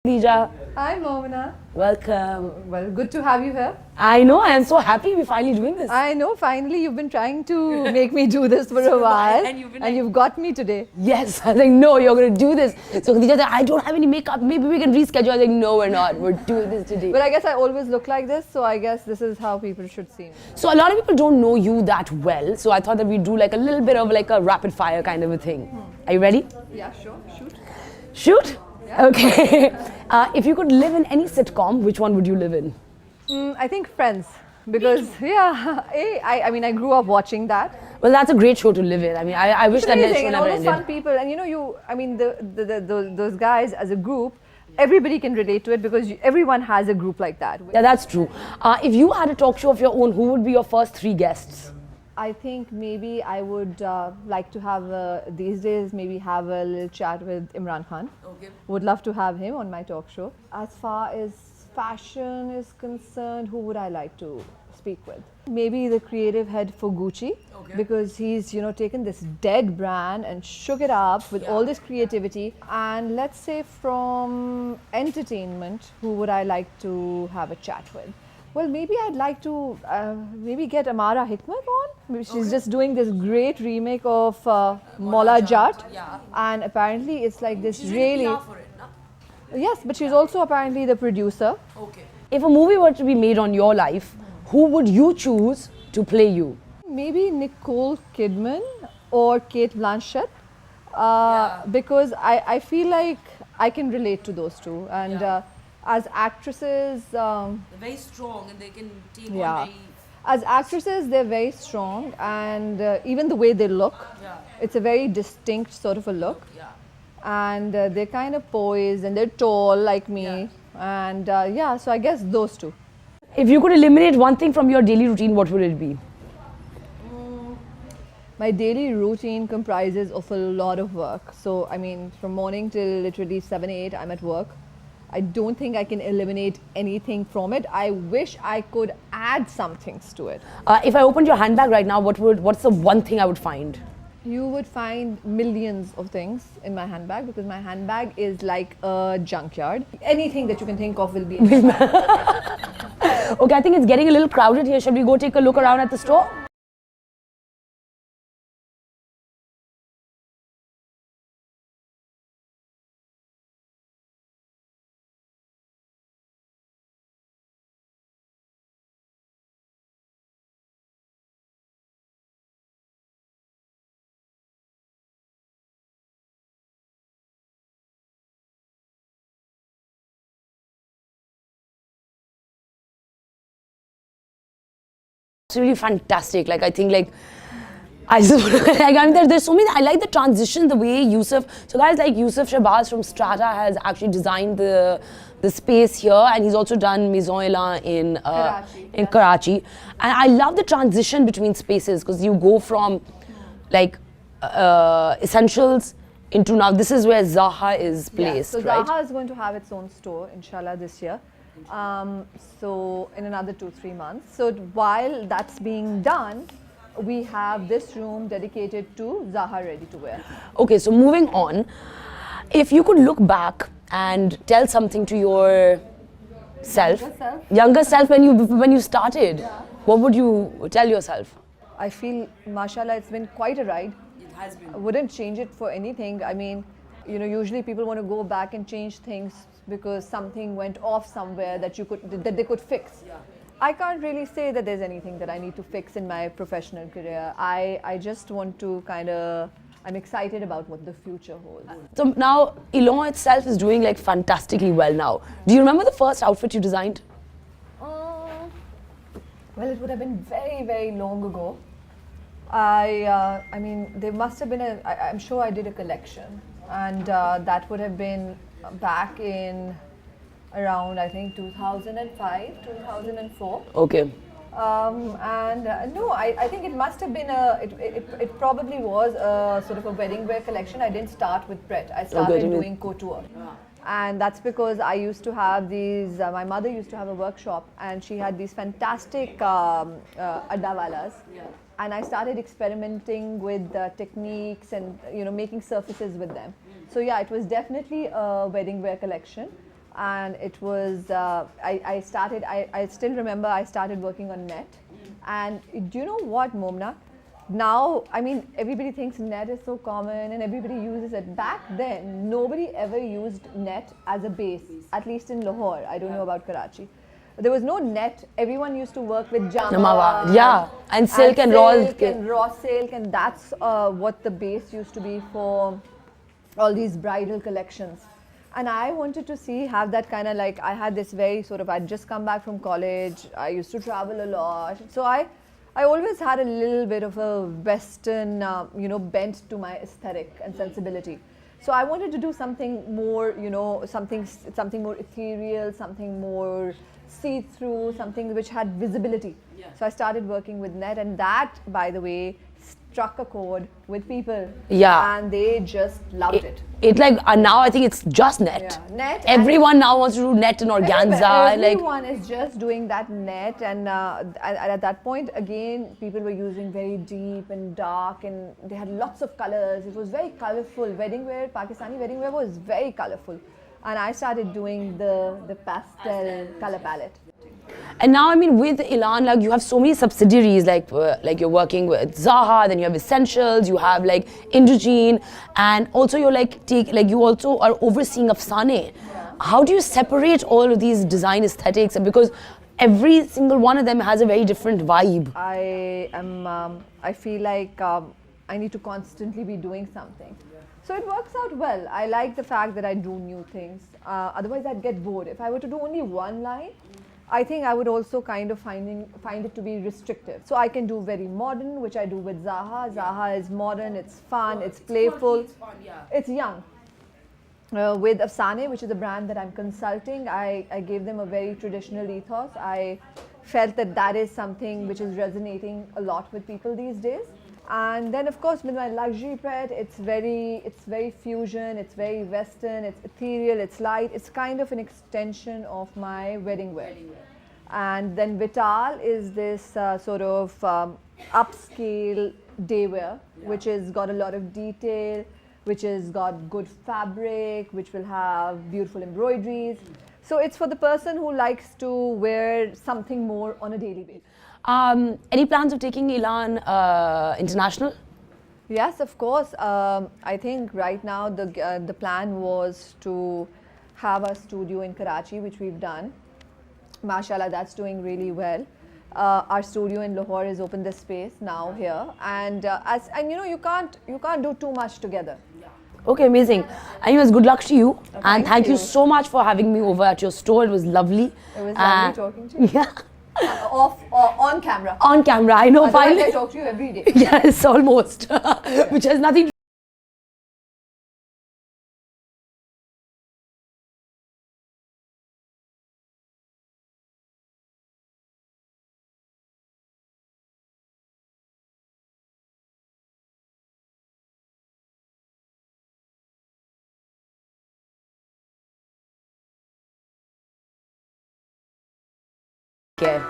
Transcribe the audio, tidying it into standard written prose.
Khadija, Hi, Momina. welcome. Well, good to have you here. I know, I am so happy we're finally doing this. I know, finally, you've been trying to make me do this for a while. and you've been you've got me today. Yes, I was like, no, you're going to do this. So Khadija said, I don't have any makeup, maybe we can reschedule. I was like, no, we're not, we're doing this today. But I guess I always look like this, so I guess this is how people should see me. So a lot of people don't know you that well, so I thought that we'd do like a little bit of like a rapid fire kind of a thing. Are you ready? Yeah, sure, shoot. Shoot? Yeah. Okay. If you could live in any sitcom, which one would you live in? I think Friends, because, yeah, I mean, I grew up watching that. Well, that's a great show to live in. I mean, I wish that Amazing, show and never all those ended. fun people, and I mean, those guys as a group, everybody can relate to it because everyone has a group like that. Yeah, that's true. If you had a talk show of your own, who would be your first three guests? I think maybe I would like to have, these days, maybe have a little chat with Imran Khan. Okay. Would love to have him on my talk show. As far as fashion is concerned, who would I like to speak with? Maybe the creative head for Gucci, because he's taken this dead brand and shook it up with all this creativity. And let's say from entertainment, who would I like to have a chat with? Well, maybe I'd like to maybe get Amara Hikmat on. Maybe she's just doing this great remake of Mola Jat, and apparently it's like this really. Yes, but she's also apparently the producer. Okay. If a movie were to be made on your life, who would you choose to play you? Maybe Nicole Kidman or Kate Blanchett, because I feel like I can relate to those two, and as actresses, They're very strong and they can take on as actresses, they're very strong, and even the way they look, it's a very distinct sort of a look. And they're kind of poised and they're tall like me, and so I guess those two. If you could eliminate one thing from your daily routine, what would it be? My daily routine comprises of a lot of work. So, I mean, from morning till literally 7, 8, I'm at work. I don't think I can eliminate anything from it. I wish I could add some things to it. If I opened your handbag right now, what's the one thing I would find? You would find millions of things in my handbag, because my handbag is like a junkyard. Anything that you can think of will be in my bag. Okay, I think it's getting a little crowded here. Shall we go take a look around at the store? It's really fantastic. Like, I think, like, I just like, I mean, there's so many. I like the transition, the way Yusuf. So guys like Yusuf Shabazz from Strata has actually designed the space here, and he's also done Maison Elan in Karachi. And I love the transition between spaces, because you go from like essentials into now. This is where Zaha is placed, so right? Zaha is going to have its own store, inshallah, this year. So in another 2-3 months. So while that's being done, we have this room dedicated to Zaha Ready to Wear. Okay, so moving on, if you could look back and tell something to your younger self when you started, what would you tell yourself? I feel, mashallah, it's been quite a ride. It has been. I wouldn't change it for anything. I mean, usually people want to go back and change things because something went off somewhere that they could fix. I can't really say that there's anything that I need to fix in my professional career. I just want to I'm excited about what the future holds. So now Elan itself is doing like fantastically well now. Do you remember the first outfit you designed? Well, it would have been very, very long ago. I mean, there must have been I'm sure I did a collection, and that would have been back in around, I think, 2005, 2004. Okay. No, I think it must have been it probably was a sort of a wedding wear collection. I didn't start with Pret. I started doing couture. And that's because I used to have these, my mother used to have a workshop, and she had these fantastic addawalas. And I started experimenting with techniques and making surfaces with them. So yeah, it was definitely a wedding wear collection. and it was I started. I still remember I started working on net, and do you know what, Momna? Now, I mean, everybody thinks net is so common and everybody uses it. Back then, nobody ever used net as a base, at least in Lahore. I don't know about Karachi. There was no net. Everyone used to work with Namawad, yeah, and silk and raw silk, and that's what the base used to be for all these bridal collections. And I wanted to have that kind of, like, I had this very sort of, I'd just come back from college. I used to travel a lot, so I always had a little bit of a Western, bent to my aesthetic and sensibility. So I wanted to do something more, something more ethereal, something more see-through, something which had visibility. Yeah. So I started working with net, and that, by the way, struck a chord with people. Yeah. And they just loved it. Now I think it's just net. Yeah. Net. Everyone now wants to do net and organza. Everyone is just doing that net, and at that point, again, people were using very deep and dark, and they had lots of colors. It was very colorful. Wedding wear, Pakistani wedding wear was very colorful. And I started doing the pastel color palette. And now, I mean, with Elan, like, you have so many subsidiaries, like you're working with Zaha, then you have Essentials, you have like Indogene, and also you're you also are overseeing Afsane. Yeah. How do you separate all of these design aesthetics? Because every single one of them has a very different vibe. I feel like I need to constantly be doing something. So it works out well. I like the fact that I do new things. Otherwise, I'd get bored. If I were to do only one line, I think I would also kind of find it to be restrictive. So I can do very modern, which I do with Zaha. Zaha is modern, it's fun, it's playful, it's young. With Afsane, which is a brand that I'm consulting, I gave them a very traditional ethos. I felt that is something which is resonating a lot with people these days. And then, of course, with my luxury pret, it's very fusion, it's very Western, it's ethereal, it's light. It's kind of an extension of my wedding wear. And then Vital is this sort of upscale day wear, which has got a lot of detail, which has got good fabric, which will have beautiful embroideries. So it's for the person who likes to wear something more on a daily basis. Any plans of taking Elan international? Yes, of course. I think right now the plan was to have a studio in Karachi, which we've done. Mashallah, that's doing really well. Our studio in Lahore has opened the space now here, and you can't do too much together. Okay, amazing. Anyways, good luck to you, and thank you you so much for having me over at your store. It was lovely. It was lovely talking to you. Yeah. On camera. On camera, I know. Otherwise, Finally, I talk to you every day. yes, almost. Which has nothing to care.